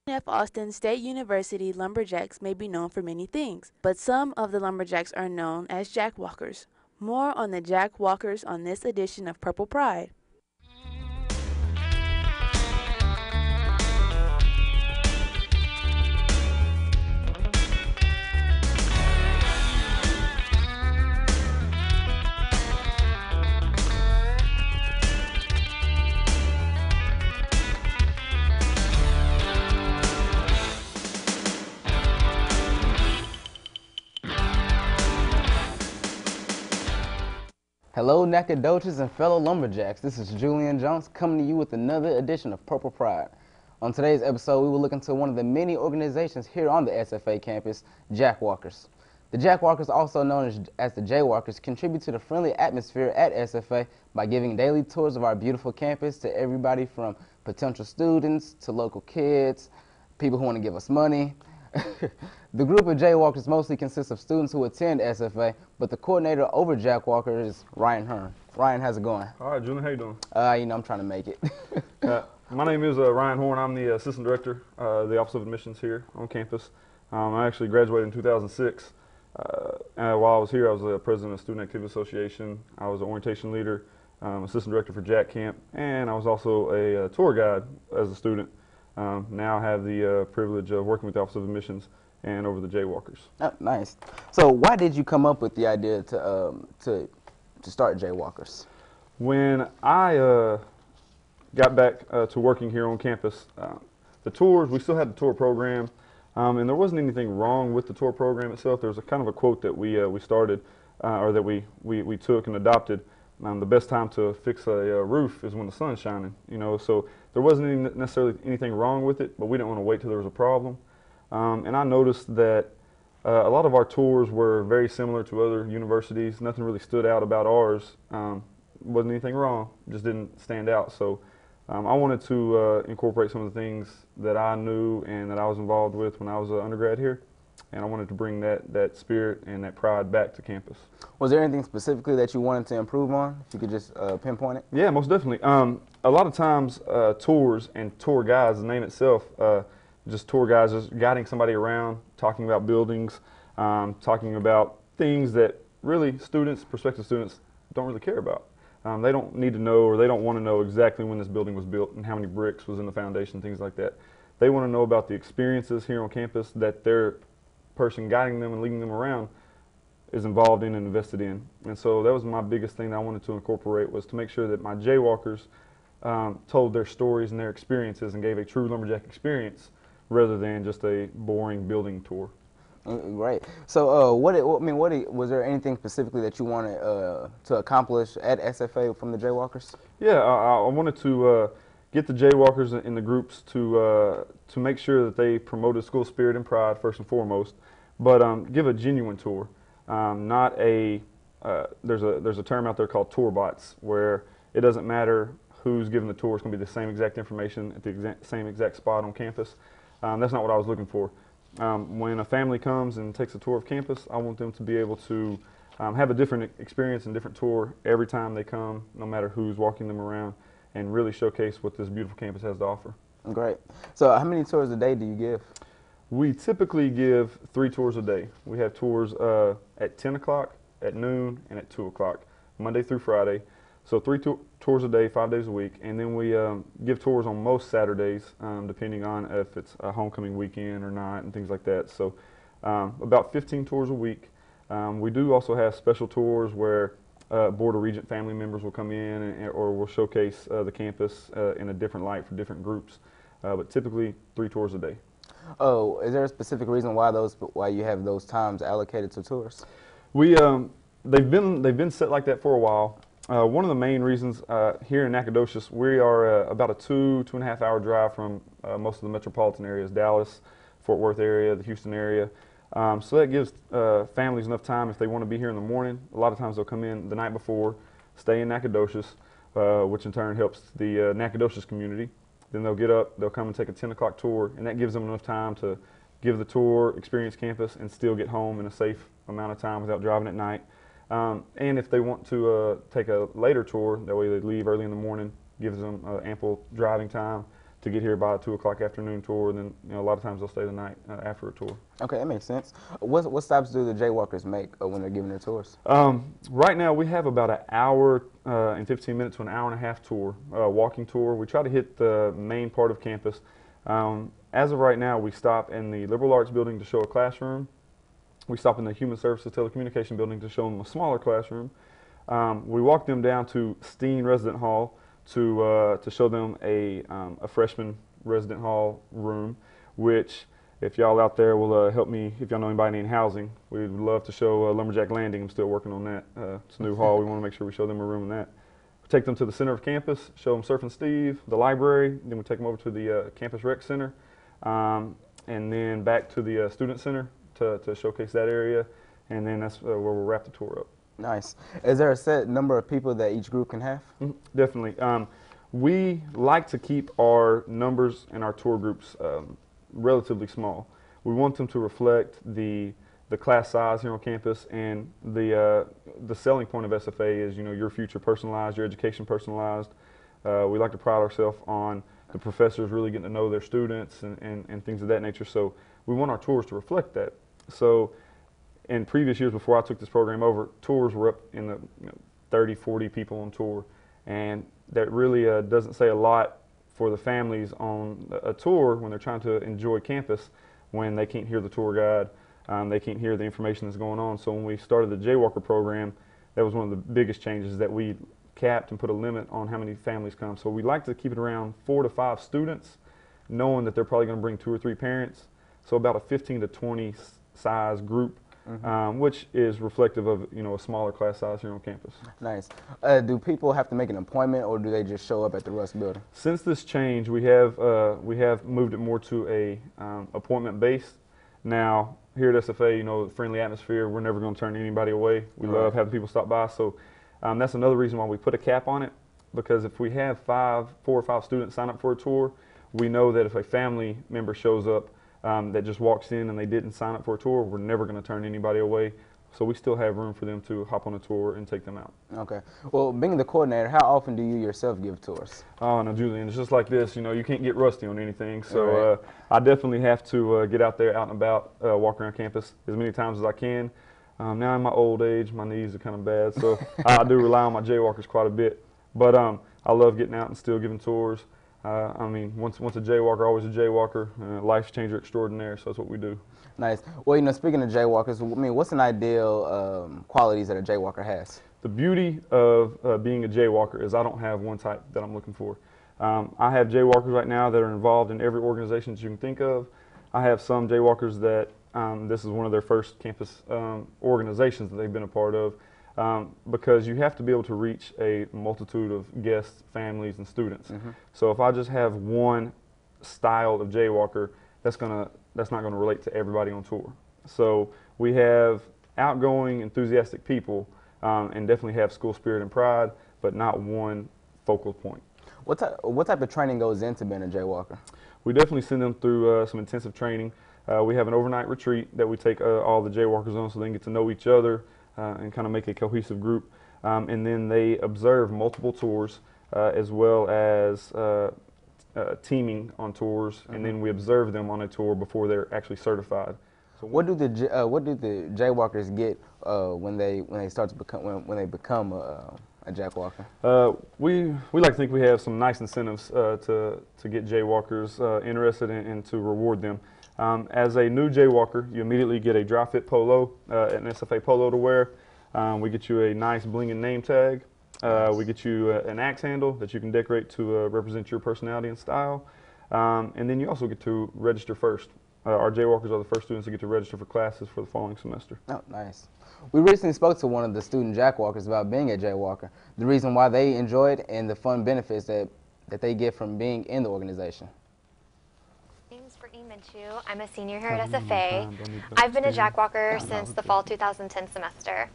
F. Austin State University lumberjacks may be known for many things, but some of the lumberjacks are known as jackwalkers. More on the jackwalkers on this edition of Purple Pride. Hello, Nacogdoches and fellow lumberjacks. This is Julian Jones coming to you with another edition of Purple Pride. On today's episode, we will look into one of the many organizations here on the SFA campus, Jackwalkers. The Jackwalkers, also known as the Jaywalkers, contribute to the friendly atmosphere at SFA by giving daily tours of our beautiful campus to everybody from potential students to local kids, people who want to give us money. The group of Jaywalkers mostly consists of students who attend SFA, but the coordinator over Jackwalkers is Ryan Hearn. Ryan, how's it going? All right, Julian, how you doing? I'm trying to make it. My name is Ryan Horn. I'm the assistant director of the Office of Admissions here on campus. I actually graduated in 2006. While I was here, I was the president of Student Activity Association. I was an orientation leader, assistant director for Jack Camp, and I was also a tour guide as a student. Now I have the privilege of working with the Office of Admissions and over the Jaywalkers. Oh, nice. So why did you come up with the idea to start Jaywalkers? When I got back to working here on campus, the tours, we still had the tour program, and there wasn't anything wrong with the tour program itself. There was a kind of a quote that we started, or that we took and adopted. The best time to fix a roof is when the sun's shining, so there wasn't necessarily anything wrong with it, but we didn't want to wait till there was a problem. And I noticed that a lot of our tours were very similar to other universities. Nothing really stood out about ours. Wasn't anything wrong, just didn't stand out. So I wanted to incorporate some of the things that I knew and that I was involved with when I was an undergrad here. And I wanted to bring that spirit and that pride back to campus. Was there anything specifically that you wanted to improve on? If you could just pinpoint it? Yeah, most definitely. A lot of times tours and tour guides, the name itself, just tour guides, just guiding somebody around, talking about buildings, talking about things that really prospective students don't really care about. They don't need to know, or they don't want to know exactly when this building was built and how many bricks was in the foundation, things like that. They want to know about the experiences here on campus that their person guiding them and leading them around is involved in and invested in. And so that was my biggest thing that I wanted to incorporate, was to make sure that my Jaywalkers told their stories and their experiences and gave a true lumberjack experience rather than just a boring building tour. Great. So was there anything specifically that you wanted to accomplish at SFA from the Jaywalkers? Yeah, I wanted to get the Jaywalkers in the groups to make sure that they promoted school spirit and pride first and foremost, but give a genuine tour. Not a there's a term out there called tour bots, where it doesn't matter who's giving the tour, it's going to be the same exact information at the same exact spot on campus. That's not what I was looking for. When a family comes and takes a tour of campus, I want them to be able to have a different experience and different tour every time they come, no matter who's walking them around, and really showcase what this beautiful campus has to offer. Great. So how many tours a day do you give? We typically give 3 tours a day. We have tours at 10 o'clock, at noon, and at 2 o'clock, Monday through Friday. So 3 tours a day, 5 days a week. And then we give tours on most Saturdays, depending on if it's a homecoming weekend or not and things like that. So about 15 tours a week. We do also have special tours where Board of Regent family members will come in or will showcase the campus in a different light for different groups. But typically 3 tours a day. Oh, is there a specific reason why you have those times allocated to tours? They've been set like that for a while. One of the main reasons here in Nacogdoches, we are about a 2.5 hour drive from most of the metropolitan areas, Dallas, Fort Worth area, the Houston area. So that gives families enough time if they want to be here in the morning. A lot of times they'll come in the night before, stay in Nacogdoches, which in turn helps the Nacogdoches community. Then they'll get up, they'll come and take a 10 o'clock tour, and that gives them enough time to give the tour, experience campus, and still get home in a safe amount of time without driving at night. And if they want to take a later tour, that way they leave early in the morning, gives them ample driving time to get here by a 2 o'clock afternoon tour. And then a lot of times they'll stay the night after a tour. Okay, that makes sense. What stops do the jaywalkers make when they're giving their tours? Right now we have about an hour and 15 minutes to an hour and a half tour, walking tour. We try to hit the main part of campus. As of right now, we stop in the Liberal Arts building to show a classroom. We stop in the Human Services Telecommunication building to show them a smaller classroom. We walk them down to Steen Resident Hall to show them a freshman resident hall room, which, if y'all out there will help me, if y'all know anybody in housing, we would love to show Lumberjack Landing. I'm still working on that. It's a new hall. We want to make sure we show them a room in that. We take them to the center of campus, show them Surf and Steve, the library. Then we take them over to the Campus Rec Center, and then back to the Student Center to showcase that area. And then that's where we'll wrap the tour up. Nice. Is there a set number of people that each group can have? Definitely. We like to keep our numbers and our tour groups relatively small. We want them to reflect the class size here on campus, and the selling point of SFA is your future personalized, your education personalized. We like to pride ourselves on the professors really getting to know their students and things of that nature. So we want our tours to reflect that. So in previous years before I took this program over, tours were up in the 30, 40 people on tour, and that really doesn't say a lot for the families on a tour when they're trying to enjoy campus, when they can't hear the tour guide, they can't hear the information that's going on. So when we started the Jaywalker program, that was one of the biggest changes, that we capped and put a limit on how many families come. So we like to keep it around 4 to 5 students, knowing that they're probably going to bring 2 or 3 parents. So about a 15 to 20 size group. Which is reflective of a smaller class size here on campus. Nice. Do people have to make an appointment, or do they just show up at the Russ building? Since this change, we have moved it more to a appointment based. Now here at SFA, friendly atmosphere. We're never going to turn anybody away. We love having people stop by. So that's another reason why we put a cap on it, because if we have 4 or 5 students sign up for a tour, we know that if a family member shows up that just walks in and they didn't sign up for a tour, we're never going to turn anybody away. So we still have room for them to hop on a tour and take them out. Okay. Well, being the coordinator, how often do you yourself give tours? Oh, no, Julian, it's just like this. You can't get rusty on anything. So I definitely have to get out there, out and about, walk around campus as many times as I can. Now in my old age, my knees are kind of bad, so I do rely on my jaywalkers quite a bit. But I love getting out and still giving tours. Once a jaywalker, always a jaywalker. Life changer extraordinaire, so that's what we do. Nice. Well, speaking of jaywalkers, what's an ideal qualities that a jaywalker has? The beauty of being a jaywalker is I don't have one type that I'm looking for. I have jaywalkers right now that are involved in every organization that you can think of. I have some jaywalkers that this is one of their first campus organizations that they've been a part of. Because you have to be able to reach a multitude of guests, families, and students. So if I just have one style of jaywalker, that's not going to relate to everybody on tour. So we have outgoing, enthusiastic people, and definitely have school spirit and pride, but not one focal point. What type of training goes into being a jaywalker? We definitely send them through some intensive training. We have an overnight retreat that we take all the jaywalkers on so they can get to know each other. And kind of make a cohesive group, and then they observe multiple tours as well as teaming on tours, and then we observe them on a tour before they're actually certified. So what do the jaywalkers get when they start to become a jackwalker? We like to think we have some nice incentives to get jaywalkers interested and to reward them. As a new jaywalker, you immediately get a dry fit polo, an SFA polo to wear. We get you a nice bling and name tag. We get you an axe handle that you can decorate to represent your personality and style. And then you also get to register first. Our jaywalkers are the first students to get to register for classes for the following semester. Oh, nice. We recently spoke to one of the student jackwalkers about being a jaywalker, the reason why they enjoy it, and the fun benefits that they get from being in the organization. I'm a senior here at SFA. I've been a jackwalker since the fall 2010 semester.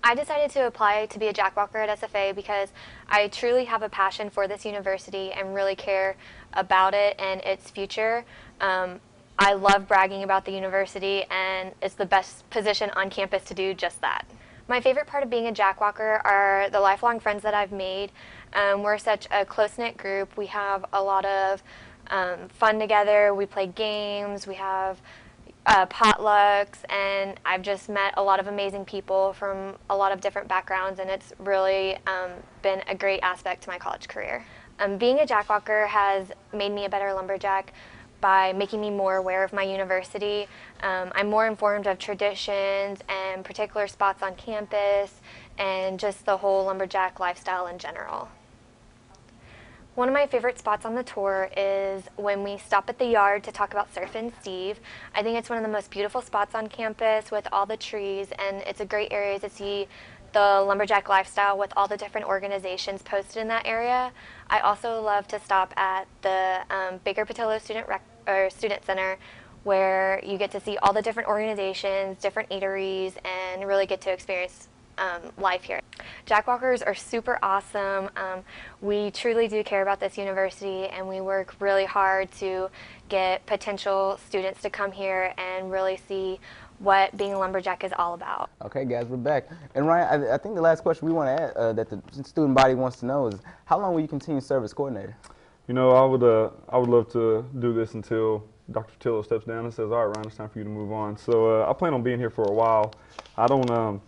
I decided to apply to be a jackwalker at SFA because I truly have a passion for this university and really care about it and its future. I love bragging about the university, and it's the best position on campus to do just that. My favorite part of being a jackwalker are the lifelong friends that I've made. We're such a close-knit group. We have a lot of fun together. We play games, we have potlucks, and I've just met a lot of amazing people from a lot of different backgrounds, and it's really been a great aspect to my college career. Being a jackwalker has made me a better lumberjack by making me more aware of my university. I'm more informed of traditions and particular spots on campus and just the whole lumberjack lifestyle in general. One of my favorite spots on the tour is when we stop at the yard to talk about Surfin' Steve. I think it's one of the most beautiful spots on campus with all the trees, and it's a great area to see the lumberjack lifestyle with all the different organizations posted in that area. I also love to stop at the Baker Patillo Student Center, where you get to see all the different organizations, different eateries, and really get to experience life here. Jackwalkers are super awesome. We truly do care about this university, and we work really hard to get potential students to come here and really see what being a lumberjack is all about. Okay, guys, we're back. And Ryan, I think the last question we want to add that the student body wants to know is, how long will you continue to serve as coordinator? You know, I would love to do this until Dr. Patillo steps down and says, all right, Ryan, it's time for you to move on. So I plan on being here for a while. I don't.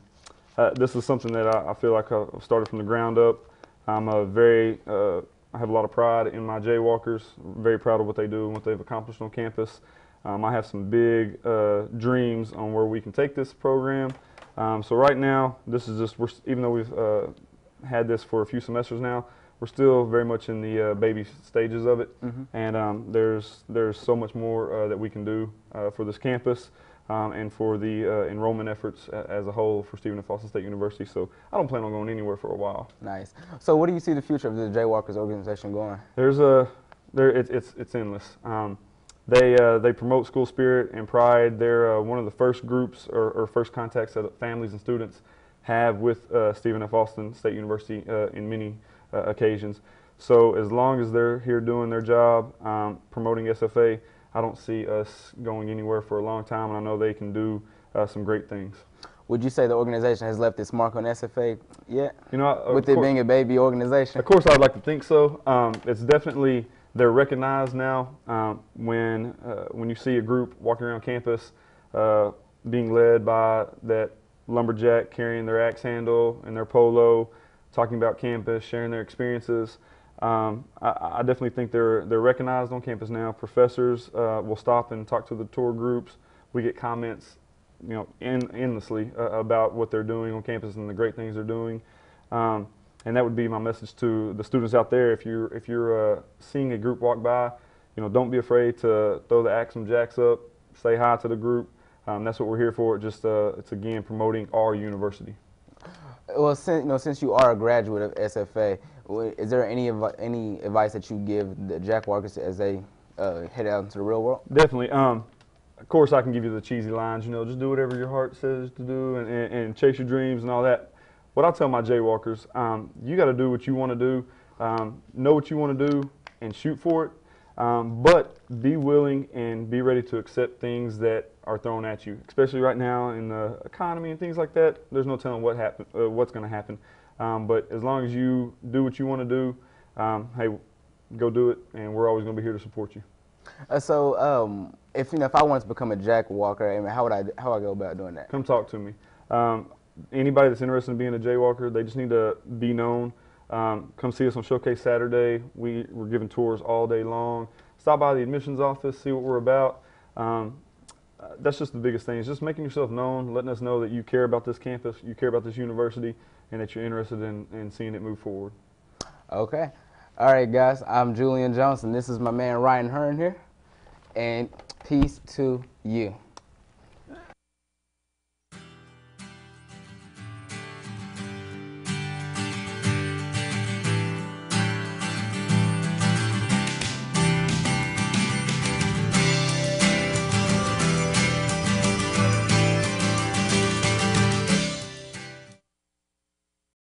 This is something that I feel like I've started from the ground up. I'm I have a lot of pride in my jaywalkers. Very proud of what they do and what they've accomplished on campus. I have some big dreams on where we can take this program. So right now, this is just, even though we've had this for a few semesters now, we're still very much in the baby stages of it. And there's so much more that we can do for this campus. And for the enrollment efforts as a whole for Stephen F. Austin State University. So I don't plan on going anywhere for a while. Nice. So what do you see the future of the Jaywalkers organization going? It's endless. They promote school spirit and pride. They're one of the first groups or first contacts that families and students have with Stephen F. Austin State University in many occasions. So as long as they're here doing their job, promoting SFA, I don't see us going anywhere for a long time, and I know they can do some great things. Would you say the organization has left its mark on SFA yet? You know, with it being a baby organization? Of course, I'd like to think so. It's definitely, they're recognized now when you see a group walking around campus being led by that lumberjack carrying their axe handle and their polo, talking about campus, sharing their experiences. I definitely think they're recognized on campus now. Professors will stop and talk to the tour groups. We get comments, you know, endlessly about what they're doing on campus and the great things they're doing. And that would be my message to the students out there. If you're seeing a group walk by, you know, don't be afraid to throw the axe and jacks up, say hi to the group. That's what we're here for. Just it's again promoting our university. Well, since you are a graduate of SFA, is there any advice that you give the jackwalkers as they head out into the real world? Definitely. Of course, I can give you the cheesy lines. You know, just do whatever your heart says to do, and chase your dreams and all that. What I tell my jaywalkers, you got to do what you want to do, know what you want to do, and shoot for it. But be willing and be ready to accept things that are thrown at you, especially right now in the economy and things like that. There's no telling what's going to happen. But as long as you do what you want to do, hey, go do it, and we're always going to be here to support you. So if I wanted to become a jackwalker, I mean, how would I go about doing that? Come talk to me. Anybody that's interested in being a jaywalker, they just need to be known. Come see us on Showcase Saturday. We're giving tours all day long. Stop by the admissions office, see what we're about. That's just the biggest thing, is just making yourself known, letting us know that you care about this campus, you care about this university, and that you're interested in seeing it move forward. Okay. All right, guys. I'm Julian Johnson. This is my man Ryan Hearn here. And peace to you.